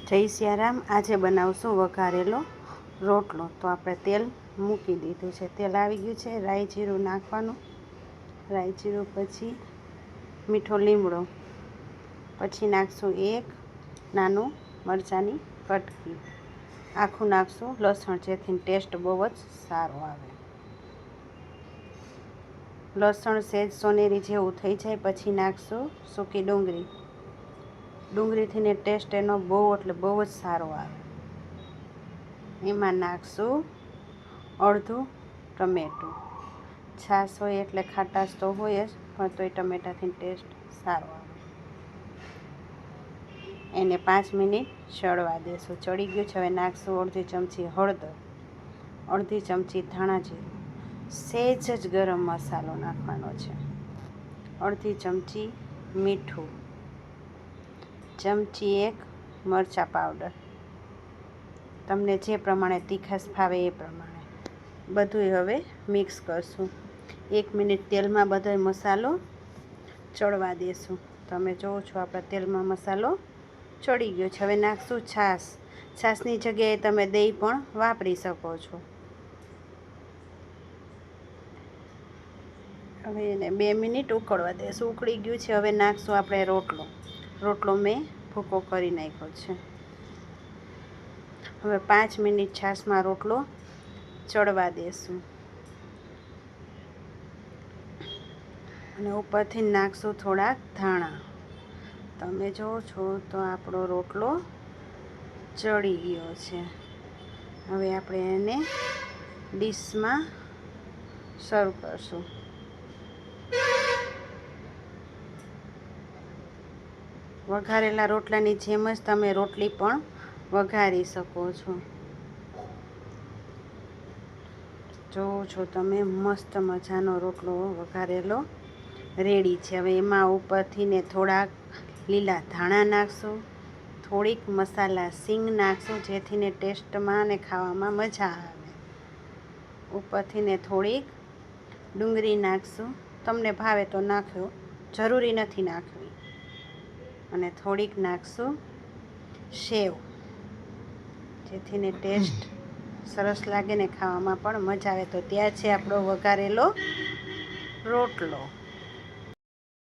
જય સિયારામ। આજે બનાવશું વઘારેલો રોટલો। તો આપણે તેલ મૂકી દીધું છે, તેલ આવી ગયું છે। રાઈ જીરું નાખવાનું, રાઈ જીરું પછી મીઠો લીમડો, પછી નાખશું એક નાનું મરચાંની કટકી, આખું નાખશું લસણ, જેથી ટેસ્ટ બહુ જ સારો આવે। લસણ સેજ સોનેરી જેવું થઈ જાય પછી નાખશું સૂકી ડુંગળી, ડુંગળીથીને ટેસ્ટ એનો બહુ એટલે બહુ જ સારો આવે। એમાં નાખશું અડધું ટમેટું, છાશ હોય એટલે ખાટાશ તો હોય જ, પણ તોય ટમેટાથી ટેસ્ટ સારો આવે। એને 5 મિનિટ ચડવા દેશું। ચડી ગયું છે, હવે નાખશું અડધી ચમચી હળદર, અડધી ચમચી ધાણા જીરું, સહેજ જ ગરમ મસાલો નાખવાનો છે, અડધી ચમચી મીઠું, ચમચી એક મરચાં પાવડર, તમને જે પ્રમાણે તીખાશ ફાવે એ પ્રમાણે બધું હવે મિક્સ કરશું। 1 મિનિટ તેલમાં બધો મસાલો ચડવા દેશું। તમે જોવો છો આપણા તેલમાં મસાલો ચડી ગયો છે। હવે નાખશું છાશ, છાશની જગ્યાએ તમે દહીં પણ વાપરી શકો છો। હવે એને 2 મિનિટ ઉકળવા દઈશું। ઉકળી ગયું છે, હવે નાખશું આપણે રોટલો મેં ભૂકો કરી નાખ્યો છે। હવે 5 મિનિટ છાશમાં રોટલો ચડવા દેશું અને ઉપરથી નાખશું થોડાક ધાણા। તમે જોવો છો તો આપણો રોટલો ચડી ગયો છે। હવે આપણે એને ડીશમાં સર્વ કરશું। વઘારેલા રોટલાની જેમ જ તમે રોટલી પણ વઘારી શકો છો। જોવો છો તમે મસ્ત મજાનો રોટલો વઘારેલો રેડી છે। હવે એમાં ઉપરથી ને થોડાક લીલા ધાણા નાખશું, થોડીક મસાલા સીંગ નાખશું, જેથી ને ટેસ્ટમાં ને ખાવામાં મજા આવે। ઉપરથી ને થોડીક ડુંગળી નાખશું, તમને ભાવે તો નાખો, જરૂરી નથી નાખવી। અને થોડીક નાખશું સેવ, જેથી ને ટેસ્ટ સરસ લાગે ને ખાવામાં પણ મજા આવે। તો ત્યાં છે આપણો વઘારેલો રોટલો।